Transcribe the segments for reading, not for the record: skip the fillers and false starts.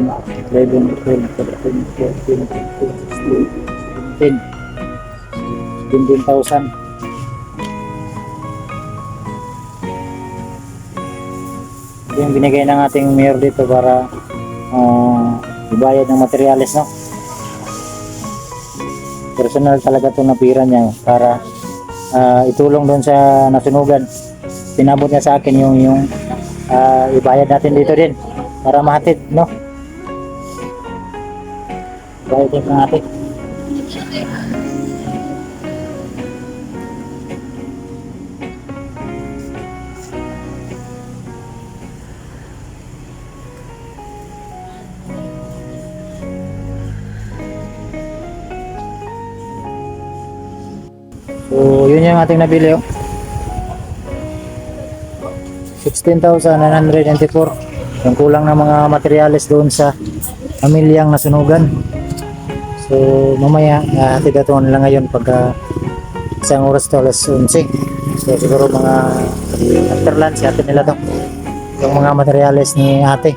10, 11, 12, 13, 14, 15, 16, 17,000. Ito yung binigay ng ating mayor dito para ibayad ng materyales, no? Personal talaga itong napira niya para itulong doon sa nasunugan. Pinabot niya sa akin yung ibayad natin dito din para mahatid, no? Bayad din natin. So, yun yung ating nabili, oh. 16,994 yung kulang ng mga materyales doon sa pamilyang nasunugan. So, mamaya, hatid na ito nila ngayon pagka isang oras to, alas 11. So, siguro mga after lunch, hatid nila to yung mga materyales ni ate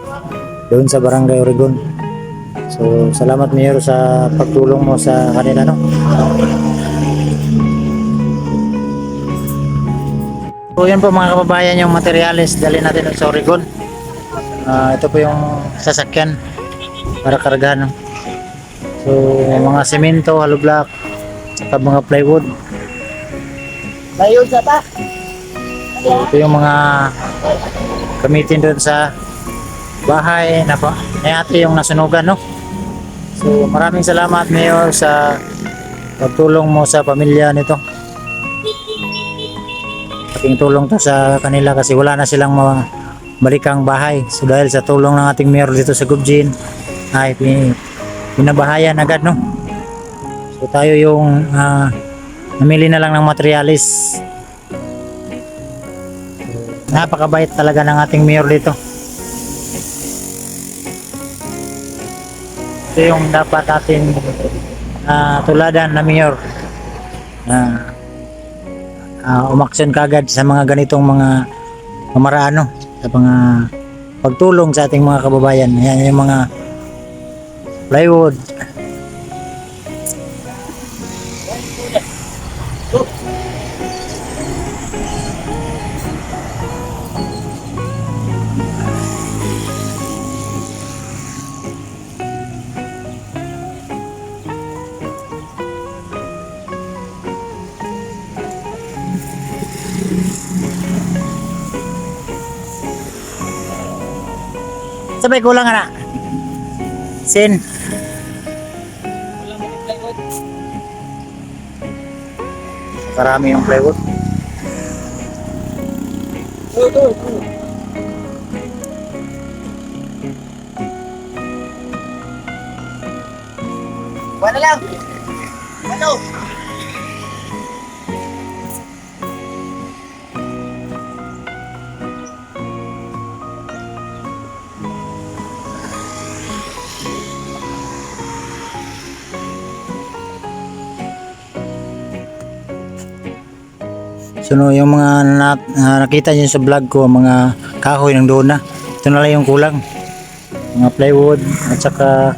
doon sa Barangay Oregon. So, salamat Mayor sa pagtulong mo sa kanila, no? So yun po mga kababayan yung materyales dali natin sa Oregon. Ito po yung sasakyan para kargahan, no? So mga semento, hollow block, saka mga plywood. Plywood sa ta. So, ito yung mga gamitin doon sa bahay na po. Ate yung nasunugan, no? So maraming salamat Mayor sa pagtulong mo sa pamilya nito. Ating tulong to sa kanila kasi wala na silang malikang bahay. So dahil sa tulong ng ating mayor dito sa Gubjin ay pinabahayan agad, no? So tayo yung namili na lang ng materialis. Napakabait talaga ng ating mayor dito. Ito yung dapat ating tuladan na mayor umaksyon kagad sa mga ganitong mga pamaraan, no? Sa mga pagtulong sa ating mga kababayan. Ayan yung mga plywood. Sabay kulang na. Sin. Karami yung plywood. Wala lang. Ano? So no, yung mga nakita niyo sa vlog ko, mga kahoy ng dona, ito na lang yung kulang. Mga plywood at saka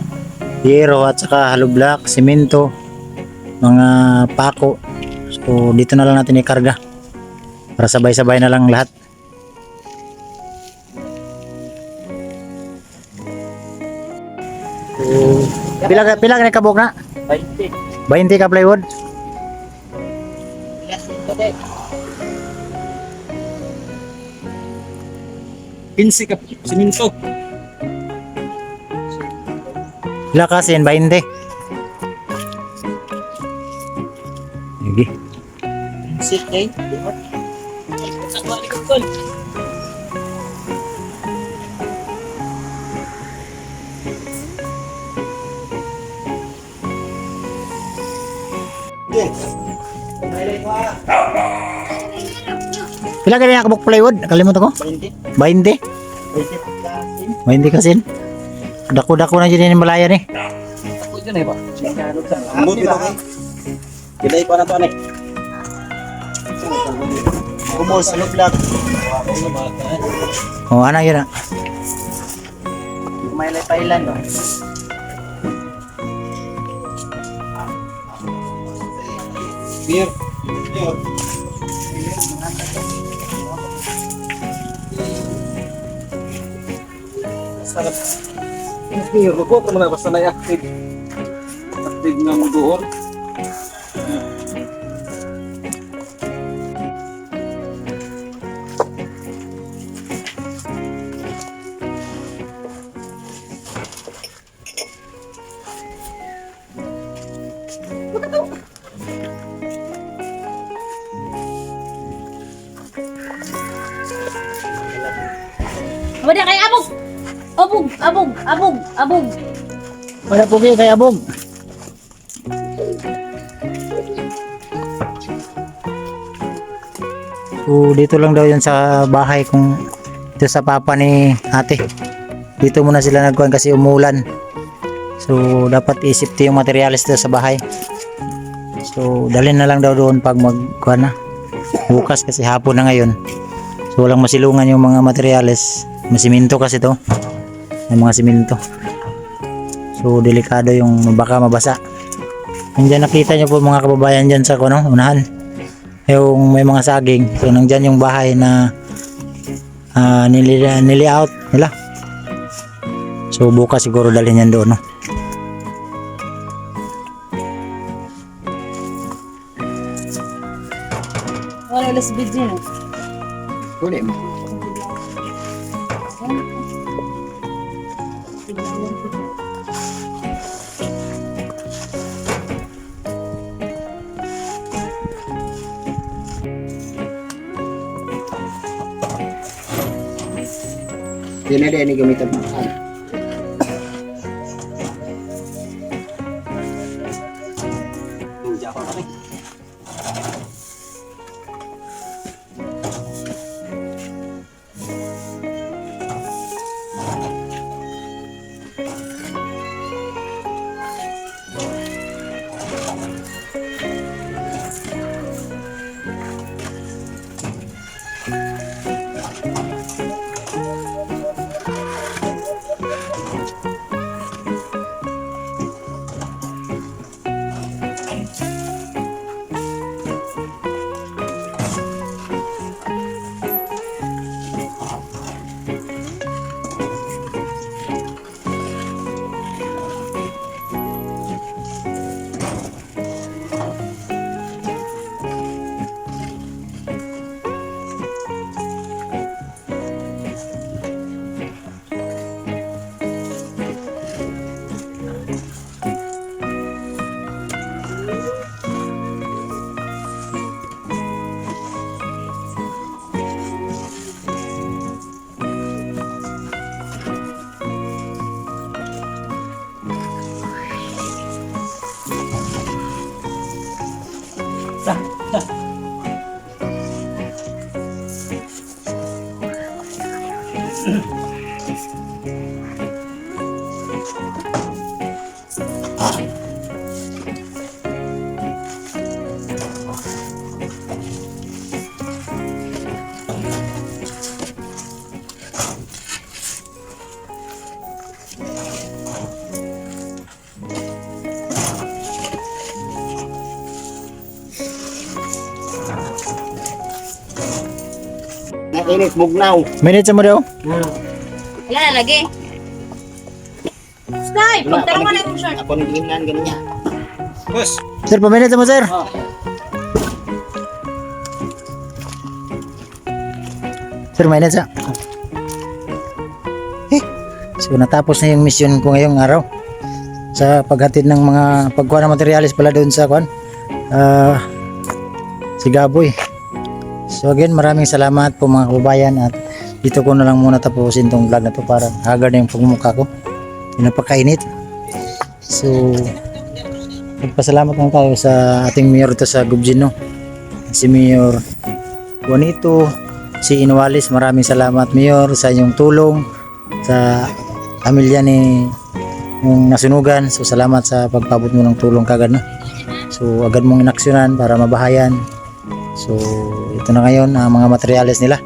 yero at saka hollow block, semento, mga pako. So dito na lang natin ikarga para sabay-sabay na lang lahat. So, pila ka kabok na? 20. 20 ka plywood? Pinsi ka siminto. Pila kasi 20. Sige. Pinsi kay. Sa likod ko. Pila ka na kabok plywood? Kalimutan ko. 20. 20. 20 kasi. Dako-dako na dyan yung malaya ni. Ako dyan eh ba? Ambot ito kay. Kilay pa na to ani. Kumos sa vlog. O, ano yun ah. May pailan no. Beer. Beer. Sarap. Beer ko kung na basta na active. Active nga mo doon. Wala kay abog. Abog. Wala po kayo kay abog. So, dito lang daw yun sa bahay kung ito sa papa ni ate. Dito muna sila nagkuhan kasi umulan. So, dapat isip yung materialis dito sa bahay. So, dalhin na lang daw doon pag magkuhan na. Bukas kasi hapon na ngayon. So, walang masilungan yung mga materialis. Masiminto kasi to. Yung mga siminto. So, delikado yung baka mabasa. Yung dyan nakita nyo po mga kababayan dyan sa unahan. Yung may mga saging. So, nandyan yung bahay na nili-out nila. So, bukas siguro dalhin yan doon. No? Wala ulas video. Kunin mo. Yan na din gamitan mo. init, bugnaw. Minutes mo daw? Wala na lagi. Stay! Pagtarungan na yung short. Ako nag-inan ganyan. Boss. Sir, paminutes mo, sir. Sir, minutes ah. So natapos na yung mission ko ngayong araw sa paghatid ng mga pagkuha ng materialis pala doon sa Sigaboy. So again, maraming salamat po mga kababayan, at dito ko na lang muna tapusin tong vlog na to para haggard na yung pagmumukha ko. Napakainit. So magpasalamat lang tayo sa ating mayor ito sa Gubjino, si Mayor Juanito, si Inualis. Maraming salamat, Mayor, sa inyong tulong sa pamilya ni yung nasunugan. So salamat sa pagpabot mo ng tulong kagad, no? So agad mong inaksyonan para mabahayan. So ito na ngayon ang mga materyales nila.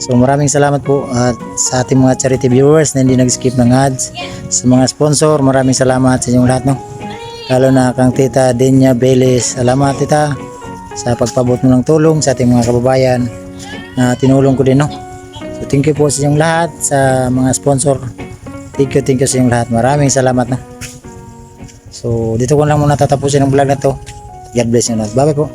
So maraming salamat po, at sa ating mga charity viewers na hindi nag-skip ng ads, sa mga sponsor, maraming salamat sa inyong lahat, no? Lalo na kang Tita Denya Beles. Salamat, Tita, sa pagpabot mo ng tulong sa ating mga kababayan na tinulong ko din, no? So thank you po sa inyong lahat, sa mga sponsor. Thank you sa inyong lahat. Maraming salamat, na. So dito ko lang muna tatapusin ang vlog na to. God bless you, na. Bye bye po.